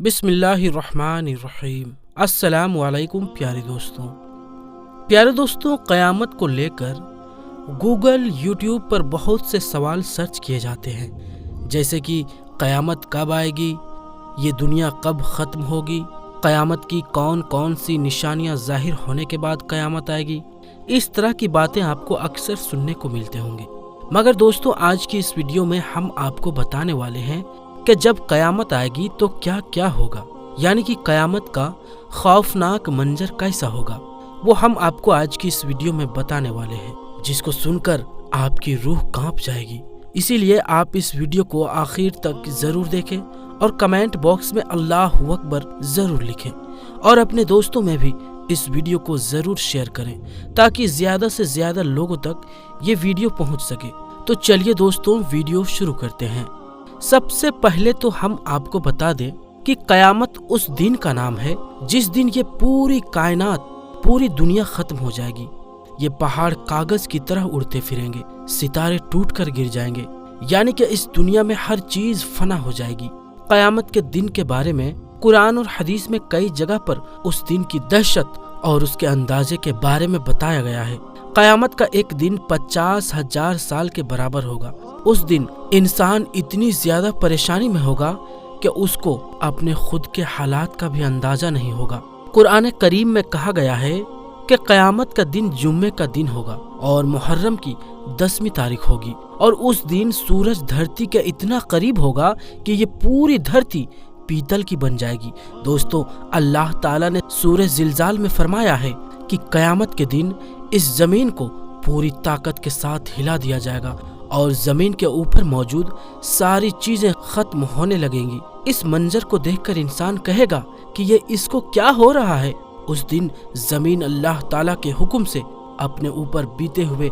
बिस्मिल्लाहिर्रहमानिर्रहीम। अस्सलाम वालेकुम प्यारे दोस्तों, क़यामत को लेकर गूगल, यूट्यूब पर बहुत से सवाल सर्च किए जाते हैं, जैसे कि क़यामत कब आएगी, ये दुनिया कब ख़त्म होगी, क़यामत की कौन कौन सी निशानियां ज़ाहिर होने के बाद क़यामत आएगी। इस तरह की बातें आपको अक्सर सुनने को मिलते होंगे। मगर दोस्तों, आज की इस वीडियो में हम आपको बताने वाले हैं कि जब क़यामत आएगी तो क्या क्या होगा, यानी कि क़यामत का खौफनाक मंजर कैसा होगा, वो हम आपको आज की इस वीडियो में बताने वाले हैं, जिसको सुनकर आपकी रूह कांप जाएगी। इसीलिए आप इस वीडियो को आखिर तक जरूर देखें और कमेंट बॉक्स में अल्लाहु अकबर जरूर लिखें और अपने दोस्तों में भी इस वीडियो को जरूर शेयर करें, ताकि ज्यादा से ज्यादा लोगों तक ये वीडियो पहुंच सके। तो चलिए दोस्तों, वीडियो शुरू करते हैं। सबसे पहले तो हम आपको बता दें कि क़यामत उस दिन का नाम है जिस दिन ये पूरी कायनात, पूरी दुनिया खत्म हो जाएगी। ये पहाड़ कागज की तरह उड़ते फिरेंगे, सितारे टूट कर गिर जाएंगे, यानी कि इस दुनिया में हर चीज फना हो जाएगी। क़यामत के दिन के बारे में कुरान और हदीस में कई जगह पर उस दिन की दहशत और उसके अंदाजे के बारे में बताया गया है। क़यामत का एक दिन 50,000 साल के बराबर होगा। उस दिन इंसान इतनी ज्यादा परेशानी में होगा कि उसको अपने खुद के हालात का भी अंदाजा नहीं होगा। कुरान करीम में कहा गया है कि क़यामत का दिन जुम्मे का दिन होगा और मुहर्रम की 10वीं तारीख होगी, और उस दिन सूरज धरती के इतना करीब होगा कि ये पूरी धरती पीतल की बन जाएगी। दोस्तों, अल्लाह ताला ने सूरह ज़िलज़ाल में फरमाया है कि क़यामत के दिन इस जमीन को पूरी ताकत के साथ हिला दिया जाएगा और जमीन के ऊपर मौजूद सारी चीजें खत्म होने लगेंगी। इस मंजर को देखकर इंसान कहेगा कि ये इसको क्या हो रहा है। उस दिन जमीन अल्लाह ताला के हुक्म से अपने ऊपर बीते हुए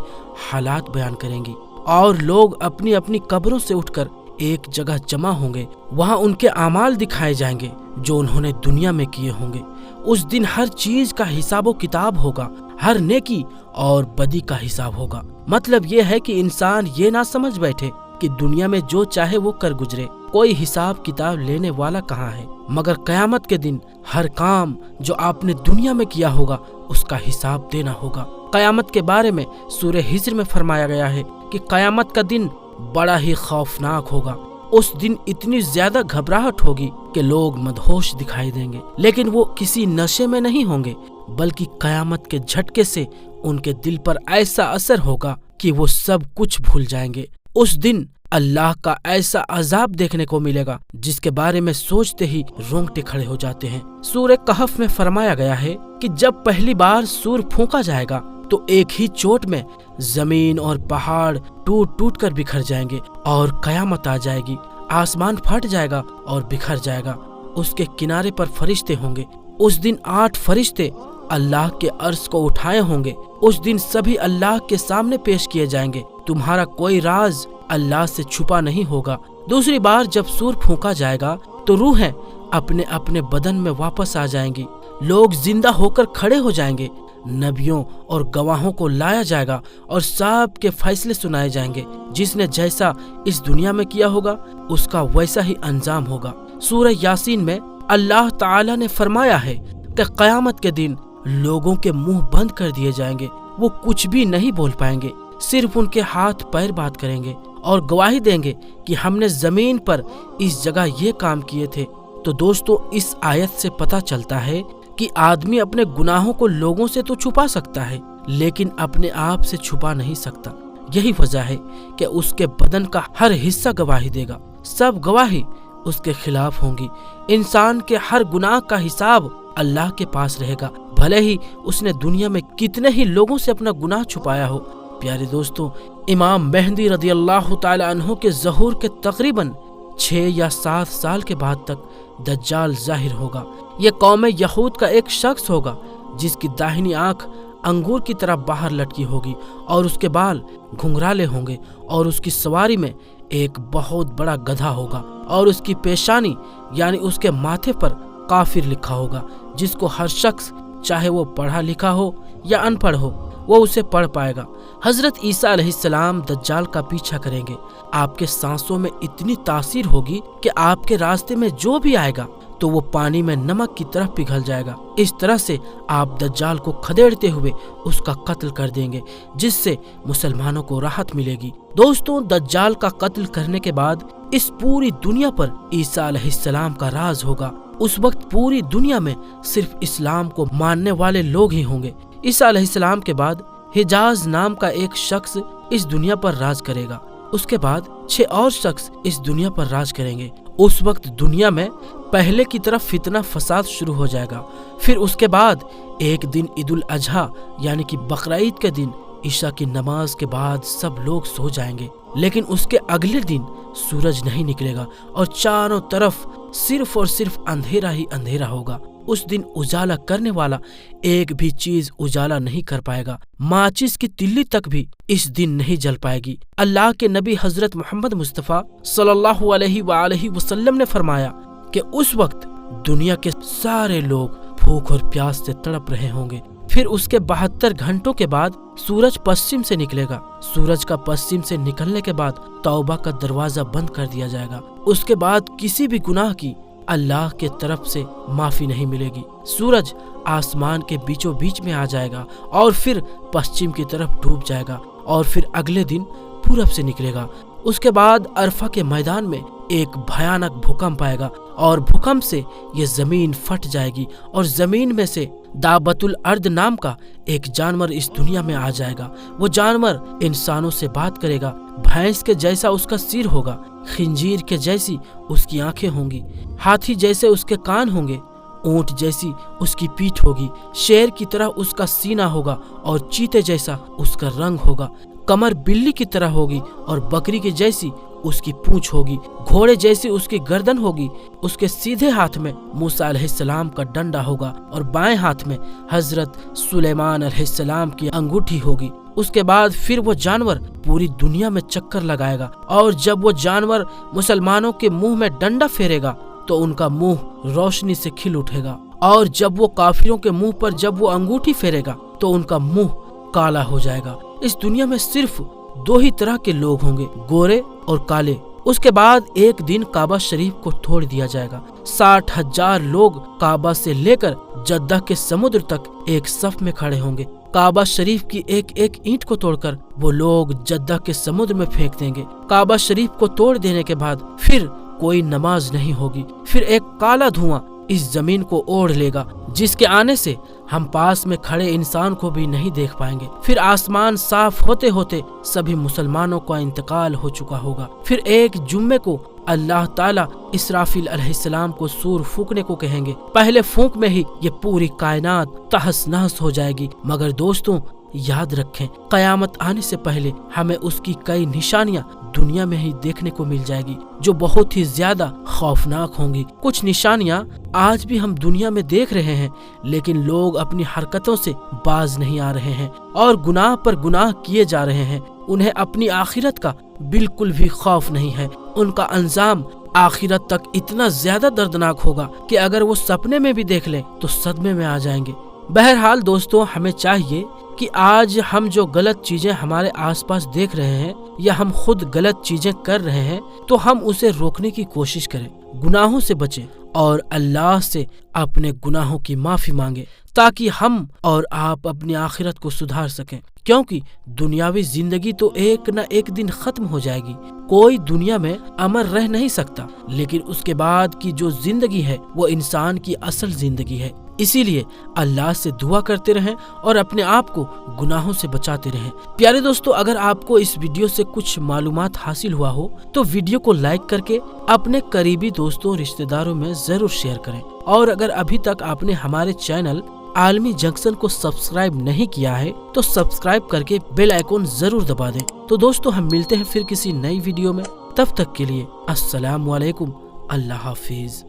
हालात बयान करेंगी और लोग अपनी अपनी कब्रों से उठकर एक जगह जमा होंगे। वहाँ उनके आमाल दिखाए जाएंगे जो उन्होंने दुनिया में किए होंगे। उस दिन हर चीज का हिसाबो किताब होगा, हर नेकी और बदी का हिसाब होगा। मतलब ये है कि इंसान ये ना समझ बैठे कि दुनिया में जो चाहे वो कर गुजरे, कोई हिसाब किताब लेने वाला कहाँ है। मगर क़यामत के दिन हर काम जो आपने दुनिया में किया होगा उसका हिसाब देना होगा। क़यामत के बारे में सूरह हिज्र में फरमाया गया है कि क़यामत का दिन बड़ा ही खौफनाक होगा। उस दिन इतनी ज्यादा घबराहट होगी कि लोग मदहोश दिखाई देंगे, लेकिन वो किसी नशे में नहीं होंगे, बल्कि क़यामत के झटके से उनके दिल पर ऐसा असर होगा कि वो सब कुछ भूल जाएंगे। उस दिन अल्लाह का ऐसा अजाब देखने को मिलेगा जिसके बारे में सोचते ही रोंगटे खड़े हो जाते हैं। सूरह कहफ में फरमाया गया है कि जब पहली बार सूर फूंका जाएगा तो एक ही चोट में जमीन और पहाड़ टूट टूट कर बिखर जाएंगे और क़यामत आ जाएगी। आसमान फट जाएगा और बिखर जाएगा। उसके किनारे पर फरिश्ते होंगे। उस दिन 8 फरिश्ते अल्लाह के अर्श को उठाए होंगे। उस दिन सभी अल्लाह के सामने पेश किए जाएंगे। तुम्हारा कोई राज अल्लाह से छुपा नहीं होगा। दूसरी बार जब सूर फूंका जाएगा तो रूहें अपने अपने बदन में वापस आ जाएंगी। लोग जिंदा होकर खड़े हो जाएंगे। नबियों और गवाहों को लाया जाएगा और सब के फैसले सुनाए जाएंगे। जिसने जैसा इस दुनिया में किया होगा उसका वैसा ही अंजाम होगा। सूरह यासीन में अल्लाह ताला ने फरमाया है कि क़यामत के दिन लोगों के मुंह बंद कर दिए जाएंगे। वो कुछ भी नहीं बोल पाएंगे, सिर्फ उनके हाथ पैर बात करेंगे और गवाही देंगे कि हमने जमीन पर इस जगह ये काम किए थे। तो दोस्तों, इस आयत से पता चलता है कि आदमी अपने गुनाहों को लोगों से तो छुपा सकता है, लेकिन अपने आप से छुपा नहीं सकता। यही वजह है कि उसके बदन का हर हिस्सा गवाही देगा। सब गवाही उसके खिलाफ होंगी। इंसान के हर गुनाह का हिसाब अल्लाह के पास रहेगा, भले ही उसने दुनिया में कितने ही लोगों से अपना गुनाह छुपाया हो। प्यारे दोस्तों, इमाम मेहदी रदियल्लाहु ताला अन्हु के ज़हूर के तकरीबन 6 या 7 साल के बाद तक दज्जाल जाहिर होगा। ये कौम यहूद का एक शख्स होगा जिसकी दाहिनी आंख अंगूर की तरह बाहर लटकी होगी और उसके बाल घुंघराले होंगे और उसकी सवारी में एक बहुत बड़ा गधा होगा और उसकी पेशानी यानी उसके माथे पर काफिर लिखा होगा, जिसको हर शख्स, चाहे वो पढ़ा लिखा हो या अनपढ़ हो, वो उसे पढ़ पाएगा। हजरत ईसा अलैहिस्सलाम दज्जाल का पीछा करेंगे। आपके सांसों में इतनी तासीर होगी कि आपके रास्ते में जो भी आएगा तो वो पानी में नमक की तरह पिघल जाएगा। इस तरह से आप दज्जाल को खदेड़ते हुए उसका कत्ल कर देंगे, जिससे मुसलमानों को राहत मिलेगी। दोस्तों, दज्जाल का कत्ल करने के बाद इस पूरी दुनिया पर ईसा अलैहिस्सलाम का राज होगा। उस वक्त पूरी दुनिया में सिर्फ इस्लाम को मानने वाले लोग ही होंगे। ईसा अलैहिस्सलाम के बाद हिजाज नाम का एक शख्स इस दुनिया पर राज करेगा। उसके बाद 6 और शख्स इस दुनिया पर राज करेंगे। उस वक्त दुनिया में पहले की तरफ फितना फसाद शुरू हो जाएगा। फिर उसके बाद एक दिन ईद उल अजहा यानी कि बकरीद के दिन ईशा की नमाज के बाद सब लोग सो जाएंगे, लेकिन उसके अगले दिन सूरज नहीं निकलेगा और चारों तरफ सिर्फ और सिर्फ अंधेरा ही अंधेरा होगा। उस दिन उजाला करने वाला एक भी चीज उजाला नहीं कर पाएगा। माचिस की तिल्ली तक भी इस दिन नहीं जल पाएगी। अल्लाह के नबी हजरत मोहम्मद मुस्तफ़ा सल्लल्लाहु अलैहि वसल्लम ने फरमाया कि उस वक्त दुनिया के सारे लोग भूख और प्यास से तड़प रहे होंगे। फिर उसके 72 घंटों के बाद सूरज पश्चिम से निकलेगा। सूरज का पश्चिम से निकलने के बाद तौबा का दरवाजा बंद कर दिया जाएगा। उसके बाद किसी भी गुनाह की अल्लाह के तरफ से माफी नहीं मिलेगी। सूरज आसमान के बीचों बीच में आ जाएगा और फिर पश्चिम की तरफ डूब जाएगा और फिर अगले दिन पूरब से निकलेगा। उसके बाद अरफा के मैदान में एक भयानक भूकंप आएगा और भूकंप से ये जमीन फट जाएगी और जमीन में से दाबतुल अर्द नाम का एक जानवर इस दुनिया में आ जाएगा। वो जानवर इंसानों से बात करेगा। भैंस के जैसा उसका सिर होगा, खिंजीर के जैसी उसकी आंखें होंगी, हाथी जैसे उसके कान होंगे, ऊंट जैसी उसकी पीठ होगी, शेर की तरह उसका सीना होगा और चीते जैसा उसका रंग होगा, कमर बिल्ली की तरह होगी और बकरी की जैसी उसकी पूंछ होगी, घोड़े जैसी उसकी गर्दन होगी। उसके सीधे हाथ में मूसा अलैहिस्सलाम का डंडा होगा और बाएं हाथ में हजरत सुलेमान अलैहिस्सलाम की अंगूठी होगी। उसके बाद फिर वो जानवर पूरी दुनिया में चक्कर लगाएगा और जब वो जानवर मुसलमानों के मुंह में डंडा फेरेगा तो उनका मुंह रोशनी से खिल उठेगा और जब वो काफिरों के मुंह पर जब वो अंगूठी फेरेगा तो उनका मुंह काला हो जाएगा। इस दुनिया में सिर्फ 2 ही तरह के लोग होंगे, गोरे और काले। उसके बाद एक दिन काबा शरीफ को तोड़ दिया जाएगा। 60,000 लोग काबा से लेकर जद्दा के समुद्र तक एक सफ में खड़े होंगे। काबा शरीफ की एक एक ईंट को तोड़कर वो लोग जद्दा के समुद्र में फेंक देंगे। काबा शरीफ को तोड़ देने के बाद फिर कोई नमाज नहीं होगी। फिर एक काला धुआं इस जमीन को ओढ़ लेगा, जिसके आने से हम पास में खड़े इंसान को भी नहीं देख पाएंगे। फिर आसमान साफ होते होते सभी मुसलमानों का इंतकाल हो चुका होगा। फिर एक जुम्मे को अल्लाह ताला इसराफिल अलैहिस्सलाम को सूर फूकने को कहेंगे। पहले फूंक में ही ये पूरी कायनात तहस नहस हो जाएगी। मगर दोस्तों, याद रखें, कयामत आने से पहले हमें उसकी कई निशानियां दुनिया में ही देखने को मिल जाएगी, जो बहुत ही ज्यादा खौफनाक होंगी। कुछ निशानियां आज भी हम दुनिया में देख रहे हैं, लेकिन लोग अपनी हरकतों से बाज नहीं आ रहे हैं और गुनाह पर गुनाह किए जा रहे हैं। उन्हें अपनी आखिरत का बिल्कुल भी खौफ नहीं है। उनका अंजाम आखिरत तक इतना ज्यादा दर्दनाक होगा कि अगर वो सपने में भी देख लें तो सदमे में आ जाएंगे। बहरहाल दोस्तों, हमें चाहिए कि आज हम जो गलत चीजें हमारे आसपास देख रहे हैं या हम खुद गलत चीजें कर रहे हैं तो हम उसे रोकने की कोशिश करें, गुनाहों से बचें और अल्लाह से अपने गुनाहों की माफी मांगे, ताकि हम और आप अपनी आखिरत को सुधार सकें। क्योंकि दुनियावी जिंदगी तो एक न एक दिन खत्म हो जाएगी। कोई दुनिया में अमर रह नहीं सकता, लेकिन उसके बाद की जो जिंदगी है वो इंसान की असल जिंदगी है। इसीलिए अल्लाह से दुआ करते रहें और अपने आप को गुनाहों से बचाते रहें। प्यारे दोस्तों, अगर आपको इस वीडियो से कुछ मालूमात हासिल हुआ हो तो वीडियो को लाइक करके अपने करीबी दोस्तों रिश्तेदारों में जरूर शेयर करें। और अगर अभी तक आपने हमारे चैनल आलमी जंक्शन को सब्सक्राइब नहीं किया है तो सब्सक्राइब करके बेल आइकॉन जरूर दबा दें। तो दोस्तों, हम मिलते हैं फिर किसी नई वीडियो में। तब तक के लिए अस्सलाम वालेकुम, अल्लाह हाफिज।